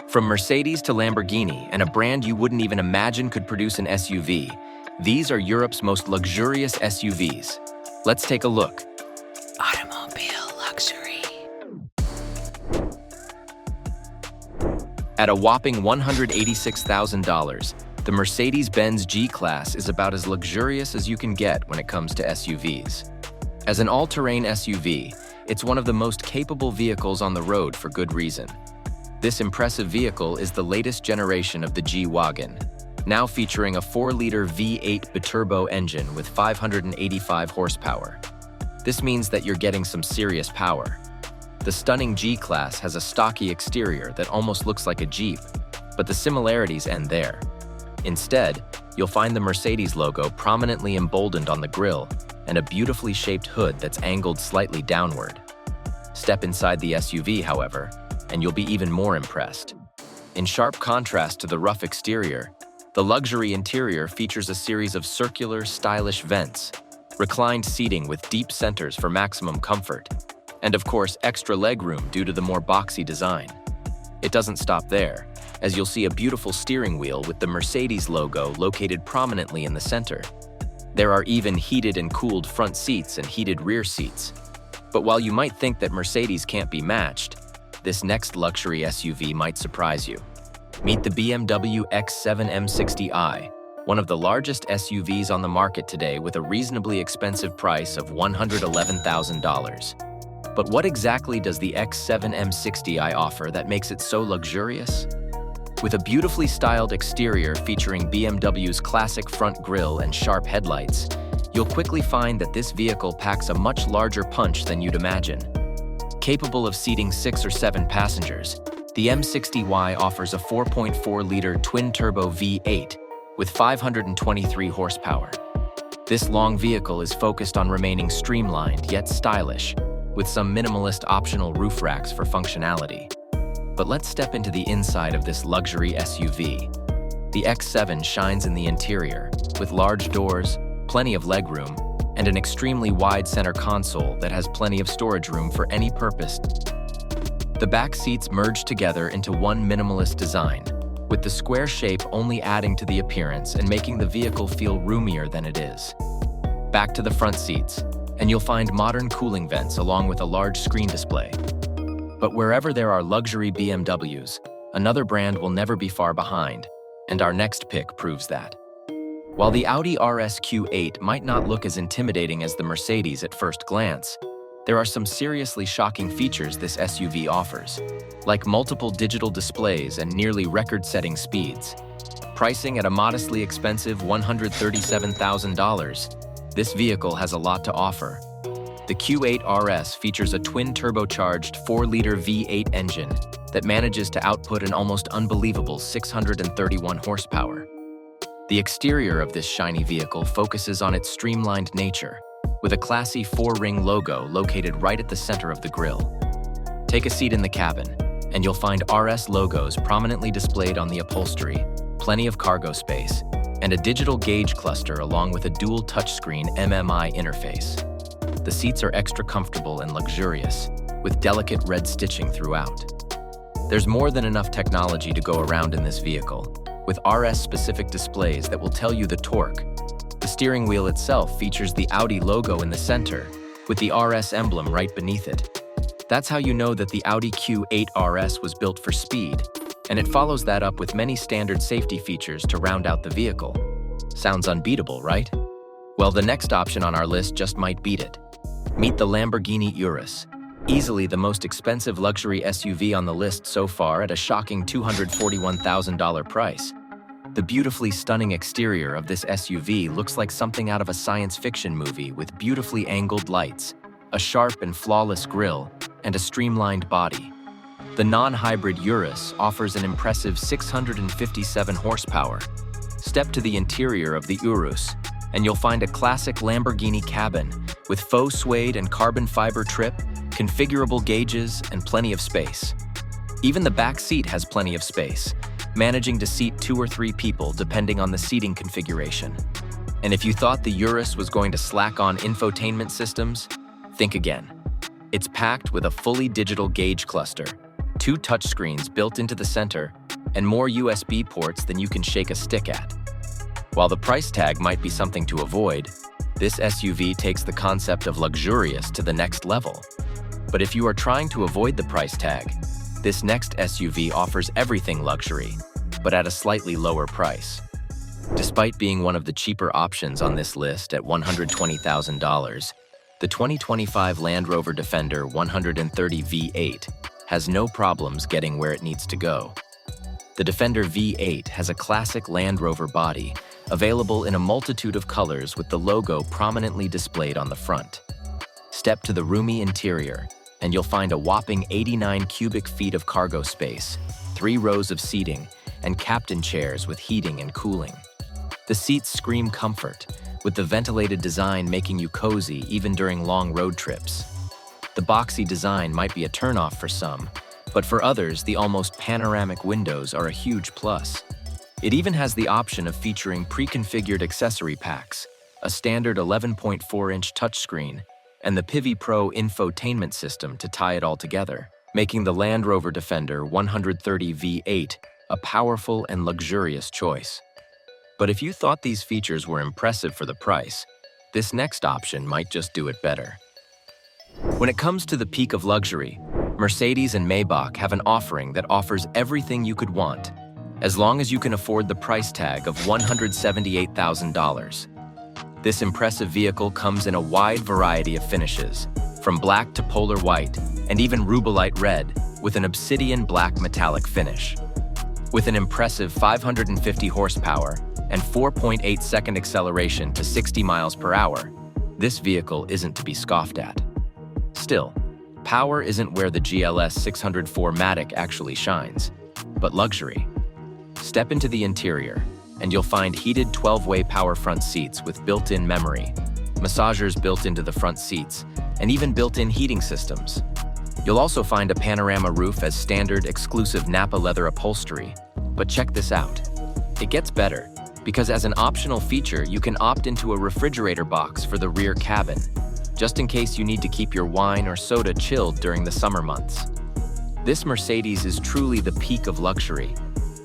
From Mercedes to Lamborghini, and a brand you wouldn't even imagine could produce an SUV, these are Europe's most luxurious SUVs. Let's take a look. Automobile luxury. At a whopping $186,000, the Mercedes-Benz G-Class is about as luxurious as you can get when it comes to SUVs. As an all-terrain SUV, it's one of the most capable vehicles on the road for good reason. This impressive vehicle is the latest generation of the G-Wagon, now featuring a 4-liter V8 biturbo engine with 585 horsepower. This means that you're getting some serious power. The stunning G-Class has a stocky exterior that almost looks like a Jeep, but the similarities end there. Instead, you'll find the Mercedes logo prominently emboldened on the grille and a beautifully shaped hood that's angled slightly downward. Step inside the SUV, however, and you'll be even more impressed. In sharp contrast to the rough exterior, the luxury interior features a series of circular, stylish vents, reclined seating with deep centers for maximum comfort, and of course, extra legroom due to the more boxy design. It doesn't stop there, as you'll see a beautiful steering wheel with the Mercedes logo located prominently in the center. There are even heated and cooled front seats and heated rear seats. But while you might think that Mercedes can't be matched, this next luxury SUV might surprise you. Meet the BMW X7 M60i, one of the largest SUVs on the market today with a reasonably expensive price of $111,000. But what exactly does the X7 M60i offer that makes it so luxurious? With a beautifully styled exterior featuring BMW's classic front grille and sharp headlights, you'll quickly find that this vehicle packs a much larger punch than you'd imagine. Capable of seating 6 or 7 passengers, the M60i offers a 4.4-liter twin-turbo V8 with 523 horsepower. This long vehicle is focused on remaining streamlined yet stylish, with some minimalist optional roof racks for functionality. But let's step into the inside of this luxury SUV. The X7 shines in the interior, with large doors, plenty of legroom, and an extremely wide center console that has plenty of storage room for any purpose. The back seats merge together into one minimalist design, with the square shape only adding to the appearance and making the vehicle feel roomier than it is. Back to the front seats, and you'll find modern cooling vents along with a large screen display. But wherever there are luxury BMWs, another brand will never be far behind, and our next pick proves that. While the Audi RS Q8 might not look as intimidating as the Mercedes at first glance, there are some seriously shocking features this SUV offers, like multiple digital displays and nearly record-setting speeds. Pricing at a modestly expensive $137,000, this vehicle has a lot to offer. The Q8 RS features a twin-turbocharged 4-liter V8 engine that manages to output an almost unbelievable 631 horsepower. The exterior of this shiny vehicle focuses on its streamlined nature, with a classy 4-ring logo located right at the center of the grille. Take a seat in the cabin, and you'll find RS logos prominently displayed on the upholstery, plenty of cargo space, and a digital gauge cluster along with a dual touchscreen MMI interface. The seats are extra comfortable and luxurious, with delicate red stitching throughout. There's more than enough technology to go around in this vehicle, with RS-specific displays that will tell you the torque. The steering wheel itself features the Audi logo in the center, with the RS emblem right beneath it. That's how you know that the Audi Q8 RS was built for speed, and it follows that up with many standard safety features to round out the vehicle. Sounds unbeatable, right? Well, the next option on our list just might beat it. Meet the Lamborghini Urus, easily the most expensive luxury SUV on the list so far at a shocking $241,000 price. The beautifully stunning exterior of this SUV looks like something out of a science fiction movie with beautifully angled lights, a sharp and flawless grille, and a streamlined body. The non-hybrid Urus offers an impressive 657 horsepower. Step to the interior of the Urus, and you'll find a classic Lamborghini cabin with faux suede and carbon fiber trim, configurable gauges, and plenty of space. Even the back seat has plenty of space, managing to seat 2 or 3 people depending on the seating configuration. And if you thought the Urus was going to slack on infotainment systems, think again. It's packed with a fully digital gauge cluster, 2 touchscreens built into the center, and more USB ports than you can shake a stick at. While the price tag might be something to avoid, this SUV takes the concept of luxurious to the next level. But if you are trying to avoid the price tag, this next SUV offers everything luxury, but at a slightly lower price. Despite being one of the cheaper options on this list at $120,000, the 2025 Land Rover Defender 130 V8 has no problems getting where it needs to go. The Defender V8 has a classic Land Rover body, available in a multitude of colors with the logo prominently displayed on the front. Step to the roomy interior, and you'll find a whopping 89 cubic feet of cargo space, 3 rows of seating, and captain chairs with heating and cooling. The seats scream comfort, with the ventilated design making you cozy even during long road trips. The boxy design might be a turnoff for some, but for others, the almost panoramic windows are a huge plus. It even has the option of featuring pre-configured accessory packs, a standard 11.4-inch touchscreen, and the Pivi Pro infotainment system to tie it all together, making the Land Rover Defender 130 V8 a powerful and luxurious choice. But if you thought these features were impressive for the price, this next option might just do it better. When it comes to the peak of luxury, Mercedes and Maybach have an offering that offers everything you could want, as long as you can afford the price tag of $178,000. This impressive vehicle comes in a wide variety of finishes, from black to polar white, and even rubellite red, with an obsidian black metallic finish. With an impressive 550 horsepower and 4.8-second acceleration to 60 miles per hour, this vehicle isn't to be scoffed at. Still, power isn't where the GLS 604 Matic actually shines, but luxury. Step into the interior, and you'll find heated 12-way power front seats with built-in memory, massagers built into the front seats, and even built-in heating systems. You'll also find a panorama roof as standard exclusive Napa leather upholstery. But check this out. It gets better, because as an optional feature, you can opt into a refrigerator box for the rear cabin, just in case you need to keep your wine or soda chilled during the summer months. This Mercedes is truly the peak of luxury,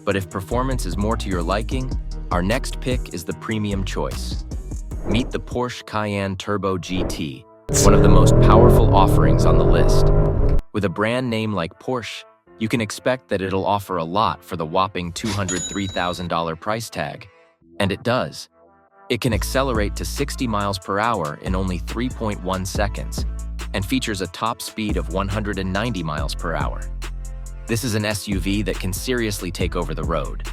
but if performance is more to your liking, our next pick is the premium choice. Meet the Porsche Cayenne Turbo GT, one of the most powerful offerings on the list. With a brand name like Porsche, you can expect that it'll offer a lot for the whopping $203,000 price tag. And it does. It can accelerate to 60 miles per hour in only 3.1 seconds and features a top speed of 190 miles per hour. This is an SUV that can seriously take over the road.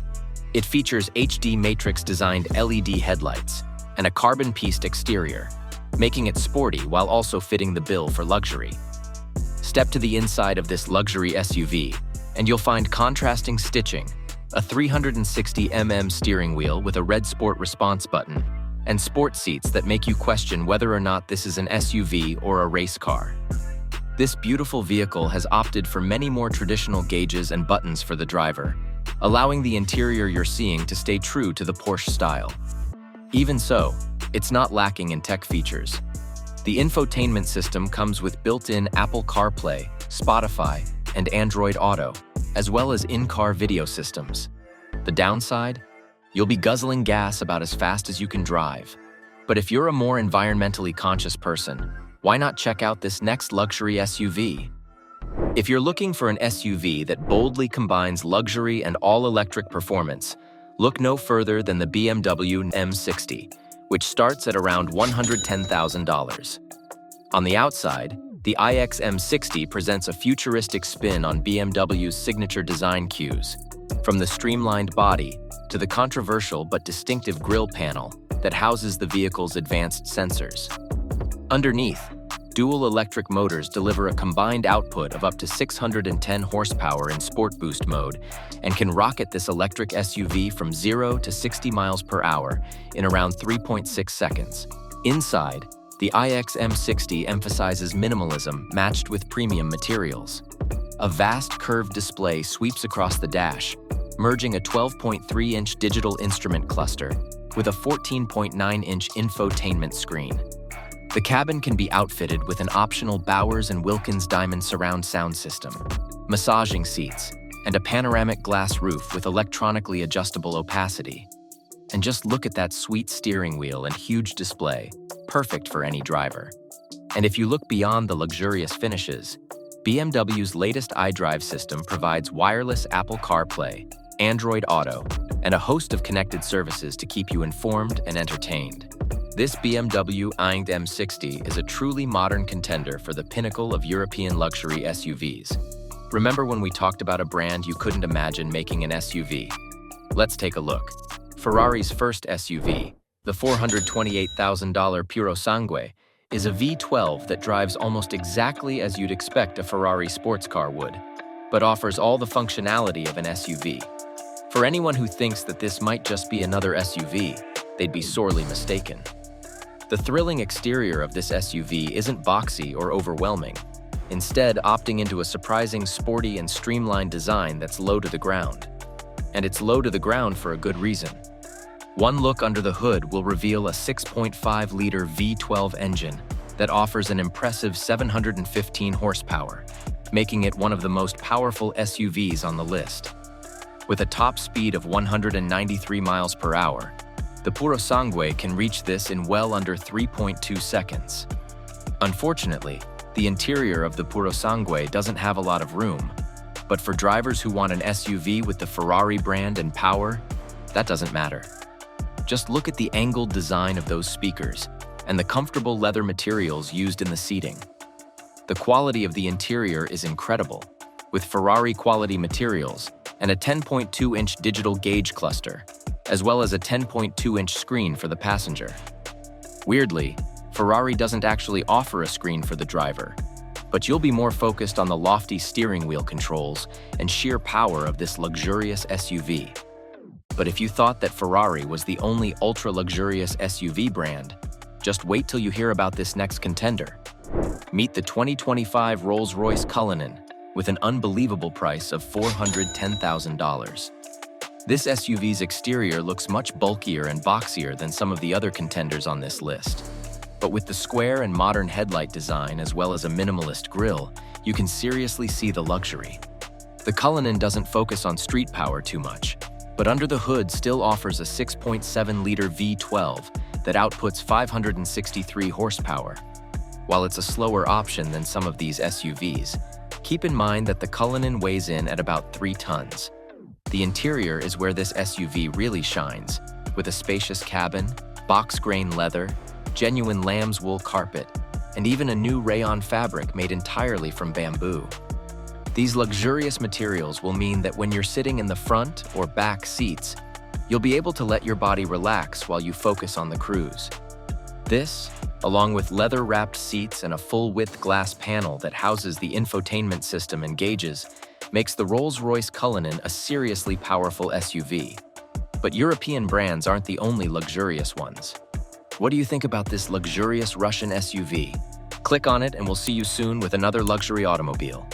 It features HD matrix-designed LED headlights and a carbon-pieced exterior, making it sporty while also fitting the bill for luxury. Step to the inside of this luxury SUV, and you'll find contrasting stitching, a 360mm steering wheel with a red sport response button, and sport seats that make you question whether or not this is an SUV or a race car. This beautiful vehicle has opted for many more traditional gauges and buttons for the driver, allowing the interior you're seeing to stay true to the Porsche style. Even so, it's not lacking in tech features. The infotainment system comes with built-in Apple CarPlay, Spotify, and Android Auto, as well as in-car video systems. The downside? You'll be guzzling gas about as fast as you can drive. But if you're a more environmentally conscious person, why not check out this next luxury SUV? If you're looking for an SUV that boldly combines luxury and all-electric performance, look no further than the BMW M60, which starts at around $110,000. On the outside, the iX M60 presents a futuristic spin on BMW's signature design cues, from the streamlined body to the controversial but distinctive grille panel that houses the vehicle's advanced sensors. Underneath, dual electric motors deliver a combined output of up to 610 horsepower in Sport Boost mode and can rocket this electric SUV from 0 to 60 miles per hour in around 3.6 seconds. Inside, the iX M60 emphasizes minimalism matched with premium materials. A vast curved display sweeps across the dash, merging a 12.3-inch digital instrument cluster with a 14.9-inch infotainment screen. The cabin can be outfitted with an optional Bowers & Wilkins Diamond surround sound system, massaging seats, and a panoramic glass roof with electronically adjustable opacity. And just look at that sweet steering wheel and huge display, perfect for any driver. And if you look beyond the luxurious finishes, BMW's latest iDrive system provides wireless Apple CarPlay, Android Auto, and a host of connected services to keep you informed and entertained. This BMW X7 M60i is a truly modern contender for the pinnacle of European luxury SUVs. Remember when we talked about a brand you couldn't imagine making an SUV? Let's take a look. Ferrari's first SUV, the $428,000 Purosangue, is a V12 that drives almost exactly as you'd expect a Ferrari sports car would, but offers all the functionality of an SUV. For anyone who thinks that this might just be another SUV, they'd be sorely mistaken. The thrilling exterior of this SUV isn't boxy or overwhelming, instead opting into a surprising sporty and streamlined design that's low to the ground. And it's low to the ground for a good reason. One look under the hood will reveal a 6.5-liter V12 engine that offers an impressive 715 horsepower, making it one of the most powerful SUVs on the list. With a top speed of 193 miles per hour, the Purosangue can reach this in well under 3.2 seconds. Unfortunately, the interior of the Purosangue doesn't have a lot of room, but for drivers who want an SUV with the Ferrari brand and power, that doesn't matter. Just look at the angled design of those speakers and the comfortable leather materials used in the seating. The quality of the interior is incredible, with Ferrari quality materials and a 10.2-inch digital gauge cluster, as well as a 10.2-inch screen for the passenger. Weirdly, Ferrari doesn't actually offer a screen for the driver, but you'll be more focused on the lofty steering wheel controls and sheer power of this luxurious SUV. But if you thought that Ferrari was the only ultra-luxurious SUV brand, just wait till you hear about this next contender. Meet the 2025 Rolls-Royce Cullinan with an unbelievable price of $410,000. This SUV's exterior looks much bulkier and boxier than some of the other contenders on this list. But with the square and modern headlight design as well as a minimalist grille, you can seriously see the luxury. The Cullinan doesn't focus on street power too much, but under the hood still offers a 6.7-liter V12 that outputs 563 horsepower. While it's a slower option than some of these SUVs, keep in mind that the Cullinan weighs in at about 3 tons. The interior is where this SUV really shines, with a spacious cabin, box-grain leather, genuine lamb's wool carpet, and even a new rayon fabric made entirely from bamboo. These luxurious materials will mean that when you're sitting in the front or back seats, you'll be able to let your body relax while you focus on the cruise. This, along with leather-wrapped seats and a full-width glass panel that houses the infotainment system and gauges, makes the Rolls-Royce Cullinan a seriously powerful SUV. But European brands aren't the only luxurious ones. What do you think about this luxurious Russian SUV? Click on it and we'll see you soon with another luxury automobile.